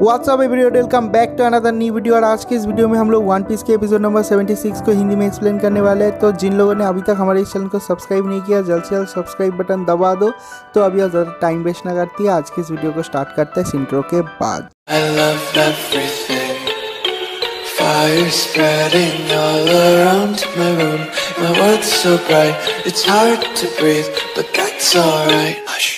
WhatsApp everyone, welcome back to another new video. और आज के इस वीडियो में हम लोग वन पीस के एपिसोड नंबर 76 को हिंदी में एक्सप्लेन करने वाले हैं। तो जिन लोगों ने अभी तक हमारे इस चैनल को सब्सक्राइब नहीं किया, जल्द से जल्द सब्सक्राइब बटन दबा दो। तो अभी ज़्यादा टाइम वेस्ट ना करती है, आज के इस वीडियो को स्टार्ट करते हैं इंट्रो के बाद। Fire spreading all around my room. My world's so bright, it's hard to breathe, but that's alright. Hush.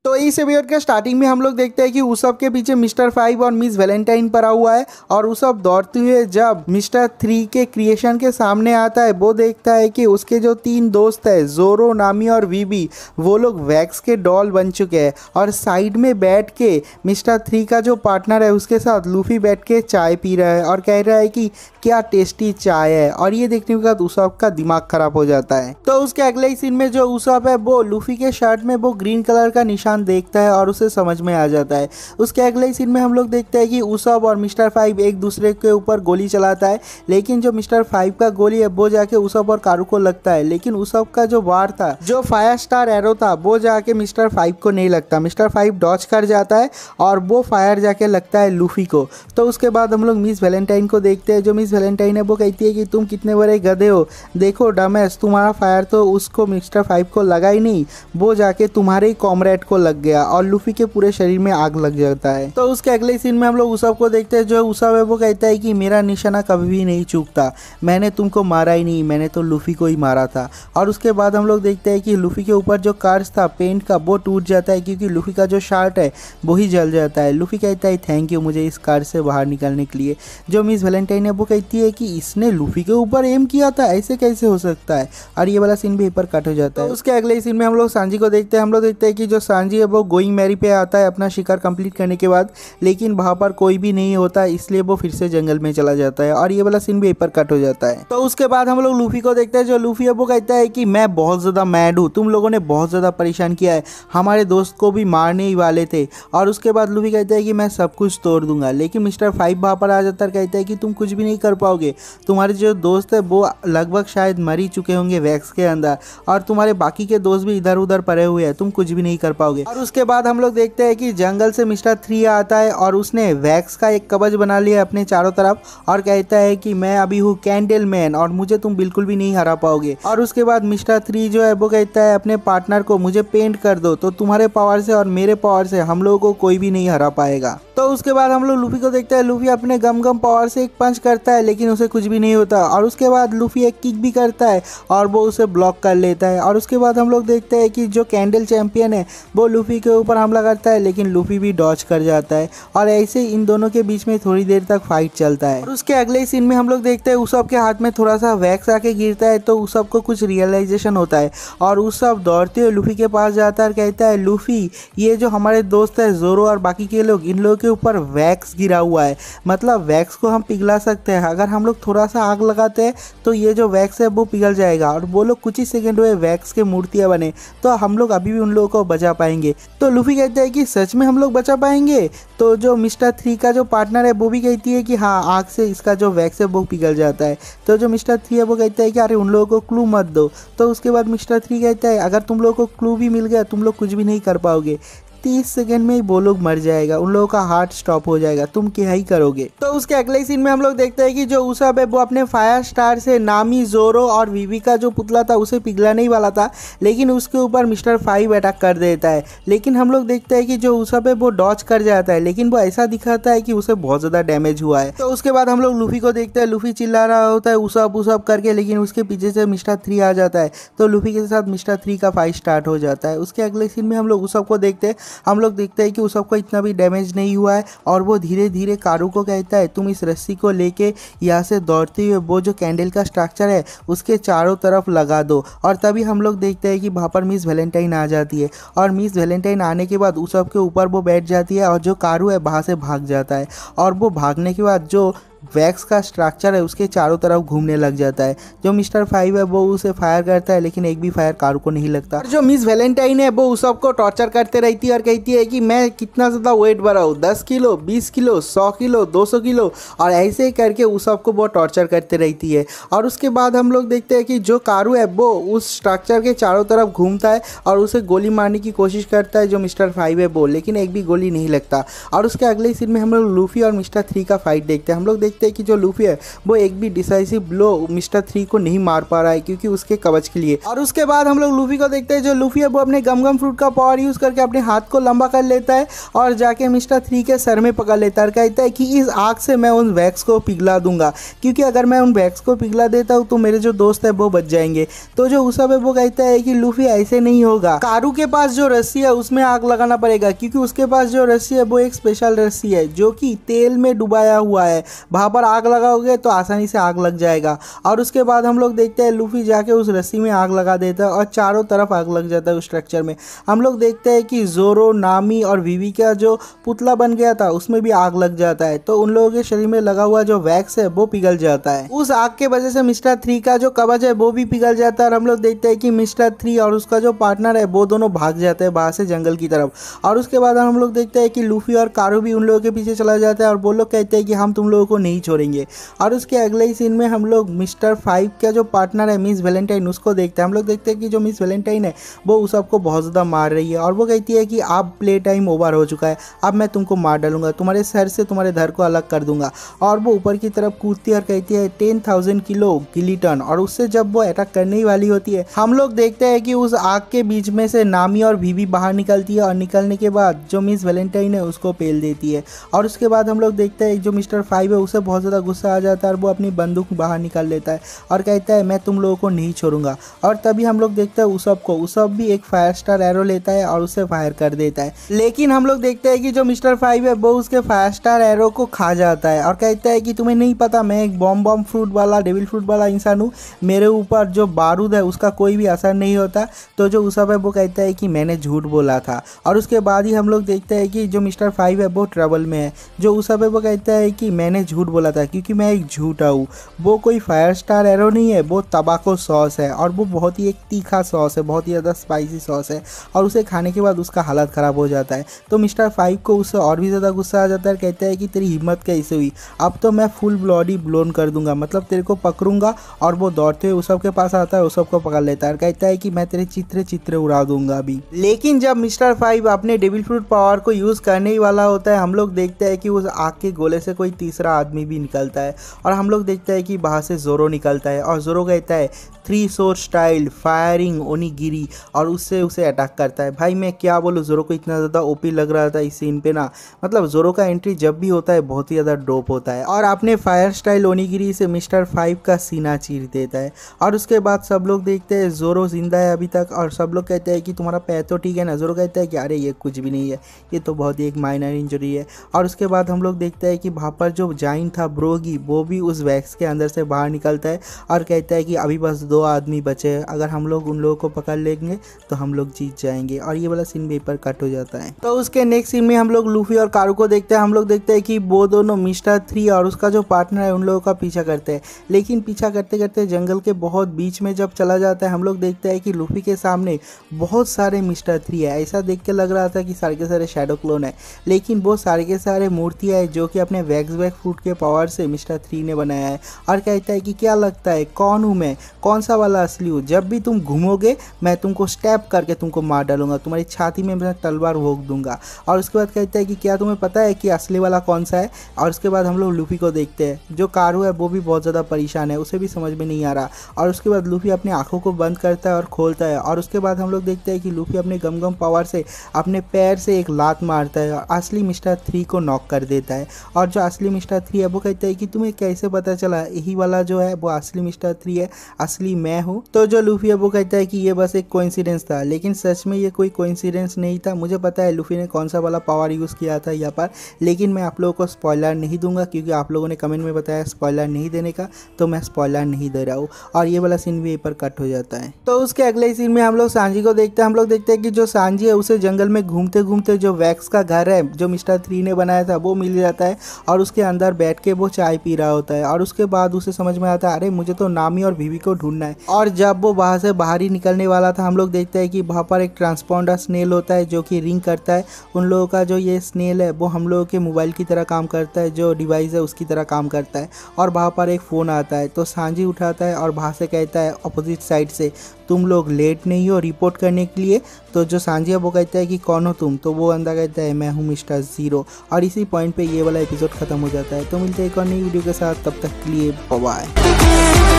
तो इस एपिसोड के स्टार्टिंग में हम लोग देखते हैं कि उसब के पीछे मिस्टर 5 और मिस वैलेंटाइन पड़ा हुआ है। और उसब दौड़ते हुए जब मिस्टर 3 के क्रिएशन के सामने आता है, वो देखता है कि उसके जो 3 दोस्त है, जोरो, नामी और वीबी, वो लोग वैक्स के डॉल बन चुके हैं। और साइड में बैठ के मिस्टर 3 का जो पार्टनर है, उसके साथ लूफी बैठ के चाय पी रहा है और कह रहा है कि क्या टेस्टी चाय है। और ये देखने के बाद उसब का दिमाग खराब हो जाता है। तो उसके अगले ही सीन में जो उसब है, वो लूफी के शर्ट में वो ग्रीन कलर का निशान देखता है और उसे समझ में आ जाता है। उसके अगले ही सीन में हम लोग देखते हैं कि उसब और मिस्टर 5 एक दूसरे के ऊपर गोली चलाता है, लेकिन जो मिस्टर 5 का गोली है वो जाके उसब और कारू को लगता है। लेकिन उसब का जो वार था, जो फायर स्टार एरो था, वो जाके मिस्टर 5 को नहीं लगता। मिस्टर 5 डॉज कर जाता है और वो फायर जाके लगता है लूफी को। तो उसके बाद हम लोग मिस वैलेंटाइन को देखते हैं। जो मिस वैलेंटाइन है वो कहती है कि तुम कितने बड़े गधे हो, देखो डमैस, तुम्हारा फायर तो उसको मिस्टर 5 को लगा ही नहीं, वो जाके तुम्हारे ही कॉमरेड को लग गया और लूफी के पूरे शरीर में आग लग जाता है। तो उसके अगले सीन में हम लोग उसब को देखते हैं। जो उसब है वो कहता है कि मेरा निशाना कभी भी नहीं चूकता, मैंने तुमको मारा ही नहीं, मैंने तो लूफी को ही मारा था। और उसके बाद हम लोग देखते हैं कि लूफी के ऊपर जो कार्स था पेंट का, वो टूट जाता है क्योंकि लूफी का जो शर्ट है वो ही जल जाता है। लूफी कहता है थैंक यू मुझे इस कार से बाहर निकलने के लिए। जो मिस वैलेंटाइन है वो कहती है कि इसने लूफी के ऊपर एम किया था, ऐसे कैसे हो सकता है। और ये वाला सीन भी ऊपर कट हो जाता है। उसके अगले सीन में हम लोग सांजी को देखते हैं। हम लोग देखते हैं कि जो सांजी है वो गोइंग मैरी पे आता है अपना शिकार कंप्लीट करने के बाद, लेकिन वहाँ पर कोई भी नहीं होता, इसलिए वो फिर से जंगल में चला जाता है। और ये वाला सीन भी ऊपर कट हो जाता है। तो उसके बाद हम लोग लूफी को देखते हैं। जो लूफी है वो कहता है कि मैं बहुत ज़्यादा मैड हूँ, तुम लोगों ने बहुत ज़्यादा परेशान किया है, हमारे दोस्त को भी मारने ही वाले थे। और उसके बाद लूफी कहता है कि मैं सब कुछ तोड़ दूंगा। लेकिन मिस्टर 5 वहाँ पर आ जाता है, कहता है कि तुम कुछ भी नहीं कर पाओगे, तुम्हारे जो दोस्त है वो लगभग शायद मर ही चुके होंगे वैक्स के अंदर, और तुम्हारे बाकी के दोस्त भी इधर उधर पड़े हुए हैं, तुम कुछ भी नहीं कर पाओगे। और उसके बाद हम लोग देखते हैं कि जंगल से मिस्टर 3 आता है और उसने वैक्स का एक कवच बना लिया अपने चारों तरफ और कहता है कि मैं अभी हूँ कैंडल मैन और मुझे तुम बिल्कुल भी नहीं हरा पाओगे। और उसके बाद मिस्टर 3 जो है वो कहता है अपने पार्टनर को मुझे पेंट कर दो, तो तुम्हारे पावर से और मेरे पावर से हम लोगों को कोई भी नहीं हरा पाएगा। तो उसके बाद हम लोग लूफी को देखते हैं। लूफी अपने गम पावर से एक पंच करता है, लेकिन उसे कुछ भी नहीं होता। और उसके बाद लूफी एक किक भी करता है और वो उसे ब्लॉक कर लेता है। और उसके बाद हम लोग देखते हैं कि जो कैंडल चैंपियन है वो लूफी के ऊपर हमला करता है, लेकिन लूफी भी डॉज कर जाता है। और ऐसे इन दोनों के बीच में थोड़ी देर तक फाइट चलता है। और उसके अगले सीन में हम लोग देखते हैं उसब के हाथ में थोड़ा सा वैक्स आके गिरता है, तो उसब को कुछ रियलाइजेशन होता है और उसब दौड़ते हुए लूफी के पास जाता है और कहता है लूफी, ये जो हमारे दोस्त है जोरो और बाकी के लोग, इन लोगों के ऊपर वैक्स गिरा हुआ है, मतलब वैक्स को हम पिघला सकते हैं। अगर हम लोग थोड़ा सा आग लगाते हैं तो ये जो वैक्स है वो पिघल जाएगा और वो लोग कुछ ही सेकंड हुए वैक्स के मूर्तियां बने, तो हम लोग अभी भी उन लोगों को बचा पाएंगे। तो लूफी कहता है कि सच में हम लोग बचा पाएंगे। तो जो मिस्टर 3 का जो पार्टनर है वो भी कहती है कि हाँ, आग से इसका जो वैक्स है वो पिघल जाता है। तो जो मिस्टर 3 है वो कहता है कि अरे उन लोगों को क्लू मत दो। तो उसके बाद मिस्टर 3 कहता है अगर तुम लोगों को क्लू भी मिल गया तुम लोग कुछ भी नहीं कर पाओगे, 30 सेकंड में ही वो लोग मर जाएगा, उन लोगों का हार्ट स्टॉप हो जाएगा, तुम क्या ही करोगे। तो उसके अगले सीन में हम लोग देखते हैं कि जो उसब है वो अपने फायर स्टार से नामी, जोरो और वीवी का जो पुतला था उसे पिघलाने ही वाला था, लेकिन उसके ऊपर मिस्टर 5 अटैक कर देता है। लेकिन हम लोग देखते हैं कि जो उसब है वो डॉज कर जाता है, लेकिन वो ऐसा दिखाता है कि उसे बहुत ज़्यादा डैमेज हुआ है। तो उसके बाद हम लोग लूफी को देखते हैं। लूफी चिल्ला रहा होता है उसब उसब करके, लेकिन उसके पीछे से मिस्टर 3 आ जाता है, तो लूफी के साथ मिस्टर 3 का फाइट स्टार्ट हो जाता है। उसके अगले सीन में हम लोग उसब को देखते हैं। हम लोग देखते हैं कि उसब को इतना भी डैमेज नहीं हुआ है और वो धीरे धीरे कारू को कहता है तुम इस रस्सी को लेके यहाँ से दौड़ते हुए वो जो कैंडल का स्ट्रक्चर है उसके चारों तरफ लगा दो। और तभी हम लोग देखते हैं कि वहाँ पर मिस वैलेंटाइन आ जाती है और मिस वैलेंटाइन आने के बाद उसब के ऊपर वो बैठ जाती है और जो कारू है वहाँ से भाग जाता है। और वो भागने के बाद जो वैक्स का स्ट्रक्चर है उसके चारों तरफ घूमने लग जाता है। जो मिस्टर 5 है वो उसे फायर करता है, लेकिन एक भी फायर कारू को नहीं लगता। और जो मिस वैलेंटाइन है वो उस सबको टॉर्चर करते रहती है और कहती है कि मैं कितना ज़्यादा वेट बढ़ाऊँ, 10 किलो, 20 किलो, 100 किलो, 200 किलो, और ऐसे ही करके उस सबको वो टॉर्चर करते रहती है। और उसके बाद हम लोग देखते हैं कि जो कारू है वो उस स्ट्रक्चर के चारों तरफ घूमता है और उसे गोली मारने की कोशिश करता है जो मिस्टर 5 है वो, लेकिन एक भी गोली नहीं लगता। और उसके अगले सीन में हम लोग लूफी और मिस्टर 3 का फाइट देखते हैं। हम लोग देखते हैं कि जो लूफी है वो एक भी डिसाइसिव ब्लो मिस्टर 3 को नहीं मार पा रहा है क्योंकि उसके कवच के लिए। और उसके बाद हम लोग लूफी को देखते हैं। जो लूफी है वो अपने गम फ्रूट का पावर यूज करके अपने हाथ को लंबा कर लेता है और जाके मिस्टर 3 के सर में पकड़ लेता है और कहता है कि इस आग से मैं उन वैक्स को पिघला दूंगा, क्योंकि अगर मैं उन वैक्स को पिघला देता हूँ तो मेरे जो दोस्त है वो बच जाएंगे। तो जो उसब है वो कहता है कि लूफी ऐसे नहीं होगा, कारू के पास जो रस्सी है उसमें आग लगाना पड़ेगा, क्योंकि उसके पास जो रस्सी है वो एक स्पेशल रस्सी है जो कि तेल में डुबाया हुआ है, वहां पर आग लगाओगे तो आसानी से आग लग जाएगा। और उसके बाद हम लोग देखते हैं लूफी जाके उस रस्सी में आग लगा देता है और चारों तरफ आग लग जाता है उस स्ट्रक्चर में। हम लोग देखते हैं कि जोरो, नामी और विवी का जो पुतला बन गया था उसमें भी आग लग जाता है, तो उन लोगों के शरीर में लगा हुआ जो वैक्स है वो पिघल जाता है। उस आग के वजह से मिस्टर 3 का जो कवच है वो भी पिघल जाता है और हम लोग देखते हैं कि मिस्टर 3 और उसका जो पार्टनर है वो दोनों भाग जाते हैं बाहर से जंगल की तरफ। और उसके बाद हम लोग देखते हैं कि लूफी और कारू भी उन लोगों के पीछे चला जाता है और वो लोग कहते हैं कि हम तुम लोगों को नहीं छोड़ेंगे। और उसके अगले ही सीन में हम लोग मिस्टर 5 का जो पार्टनर है मिस वैलेंटाइन उसको देखते हैं। हम लोग देखते हैं कि जो मिस वैलेंटाइन है वो उस सबको बहुत ज़्यादा मार रही है और वो कहती है कि अब प्ले टाइम ओवर हो चुका है, अब मैं तुमको मार डालूंगा, तुम्हारे सर से तुम्हारे धड़ को अलग कर दूंगा। और वो ऊपर की तरफ कूदती है और कहती है 10,000 किलो गिलीटन, और उससे जब वो अटैक करने ही वाली होती है हम लोग देखते हैं कि उस आग के बीच में से नामी और विवी बाहर निकलती है और निकलने के बाद जो मिस वैलेंटाइन है उसको पेल देती है। और उसके बाद हम लोग देखते हैं जो मिस्टर 5 है उसे बहुत ज़्यादा गुस्सा आ जाता है और वो अपनी बंदूक बाहर निकाल लेता है और कहता है मैं तुम लोगों को नहीं छोड़ूंगा। और तभी हम लोग देखते हैं उसब भी एक फायर स्टार एरो लेता है और उसे फायर कर देता है, लेकिन हम लोग देखते हैं कि जो मिस्टर 5 है वो उसके फायर स्टार एरो को खा जाता है और कहता है कि तुम्हें नहीं पता मैं एक बॉम्ब फ्रूट वाला, डेविल फ्रूट वाला इंसान हूँ, मेरे ऊपर जो बारूद है उसका कोई भी असर नहीं होता। तो जो उसब है वो कहता है कि मैंने झूठ बोला था। और उसके बाद ही हम लोग देखते हैं कि जो मिस्टर 5 है वो ट्रबल में है। जो उसब है वो कहता है कि मैंने झूठ बोला था क्योंकि मैं एक झूठा हूँ, वो कोई फायर स्टार एरो नहीं है, वो तबाको सॉस है और वो बहुत ही एक तीखा सॉस है, बहुत ही ज़्यादा स्पाइसी सॉस है और उसे खाने के बाद उसका हालत ख़राब हो जाता है। तो मिस्टर 5 को उससे और भी ज़्यादा गुस्सा आ जाता है, कहता है कि तेरी हिम्मत कैसे हुई, अब तो मैं फुल बॉडी ब्लोन कर दूंगा, मतलब तेरे को पकड़ूंगा। और वो दौड़ते हुए उसब के पास आता है, उसब को पकड़ लेता है और कहता है कि मैं तेरे चित्र उड़ा दूंगा अभी। लेकिन जब मिस्टर 5 अपने डेविल फ्रूट पावर को यूज़ करने ही वाला होता है हम लोग देखते हैं कि उस आग के गोले से कोई तीसरा आदमी भी निकलता है और हम लोग देखते हैं कि बाहर से जोरो निकलता है और जोरो कहता है 3 sword स्टाइल फायरिंग ओनिगिरी और उससे उसे अटैक करता है। भाई मैं क्या बोलूँ, जोरो को इतना ज़्यादा ओपी लग रहा था इस सीन पे ना, मतलब जोरो का एंट्री जब भी होता है बहुत ही ज़्यादा डोप होता है और अपने फायर स्टाइल ओनिगिरी से मिस्टर 5 का सीना चीर देता है। और उसके बाद सब लोग देखते हैं जोरो जिंदा है अभी तक और सब लोग कहते हैं कि तुम्हारा पैर तो ठीक है ना। जोरो कहता है कि अरे ये कुछ भी नहीं है, ये तो बहुत ही एक माइनर इंजरी है। और उसके बाद हम लोग देखते हैं कि वहाँ पर जो जाइन था ब्रोगी वो भी उस वैक्स के अंदर से बाहर निकलता है और कहता है कि अभी बस 2 आदमी बचे हैं, अगर हम लोग उन लोगों को पकड़ लेंगे तो हम लोग जीत जाएंगे। और ये वाला सीन पेपर कट हो जाता है। तो उसके नेक्स्ट सीन में हम लोग लूफी और कारू को देखते हैं। हम लोग देखते हैं कि वो दोनों मिस्टर 3 और उसका जो पार्टनर है उन लोगों का पीछा करते हैं, लेकिन पीछा करते करते जंगल के बहुत बीच में जब चला जाता है हम लोग देखते हैं कि लूफी के सामने बहुत सारे मिस्टर 3 है। ऐसा देख के लग रहा था कि सारे के सारे शैडो क्लोन है, लेकिन वो सारे के सारे मूर्तियाँ है जो कि अपने वैक्स फ्रूट के पावर से मिस्टर 3 ने बनाया है। और कहता है कि क्या लगता है कौन हूँ मैं, कौन सा वाला असली हूँ, जब भी तुम घूमोगे मैं तुमको स्टैप करके तुमको मार डालूंगा, तुम्हारी छाती में मैं तलवार भोंक दूंगा। और उसके बाद कहता है कि क्या तुम्हें पता है कि असली वाला कौन सा है। और उसके बाद हम लोग लूफी को देखते हैं। जो कारू है वो भी बहुत ज़्यादा परेशान है, उसे भी समझ में नहीं आ रहा। और उसके बाद लूफी अपनी आंखों को बंद करता है और खोलता है और उसके बाद हम लोग देखते हैं कि लूफी अपने गम पावर से अपने पैर से एक लात मारता है और असली मिस्टर 3 को नॉक कर देता है। और जो असली मिस्टर 3 है वो कहता है कि तुम्हें कैसे पता चला यही वाला जो है वो असली मिस्टर 3 है, असली कि मैं हूँ। तो जो लूफी है वो कहता है कि ये बस एक कोइंसिडेंस था, लेकिन सच में ये कोई कोइंसिडेंस नहीं था। मुझे पता है लूफी ने कौन सा वाला पावर यूज़ किया था यहाँ पर, लेकिन मैं आप लोगों को स्पॉइलर नहीं दूंगा क्योंकि आप लोगों ने कमेंट में बताया स्पॉइलर नहीं देने का, तो मैं स्पॉइलर नहीं दे रहा हूँ। और ये वाला सीन भी यहीं पर कट हो जाता है। तो उसके अगले सीन में हम लोग सांजी को देखते हैं। हम लोग देखते हैं कि जो सांजी है उसे जंगल में घूमते घूमते जो वैक्स का घर है जो मिस्टर 3 ने बनाया था वो मिल जाता है और उसके अंदर बैठ के वो चाय पी रहा होता है। और उसके बाद उसे समझ में आता है अरे मुझे तो नामी और बीवी को ढूंढना है। और जब वो वहां से बाहर ही निकलने वाला था, हम लोग देखते हैं कि वहां पर एक ट्रांसपॉन्डर स्नेल होता है जो कि रिंग करता है। उन लोगों का जो ये स्नेल है वो हम लोगों के मोबाइल की तरह काम करता है, जो डिवाइस है उसकी तरह काम करता है। और वहां पर एक फ़ोन आता है तो सांजी उठाता है और वहां से कहता है अपोजिट साइड से, तुम लोग लेट नहीं हो रिपोर्ट करने के लिए। तो जो सांजी है वो कहता है कि कौन हो तुम, तो वो अंदर कहता है मैं हूँ मिस्टर ज़ीरो। और इसी पॉइंट पे ये वाला एपिसोड खत्म हो जाता है। तो मिलते हैं एक और नई वीडियो के साथ, तब तक के लिए बाय बाय।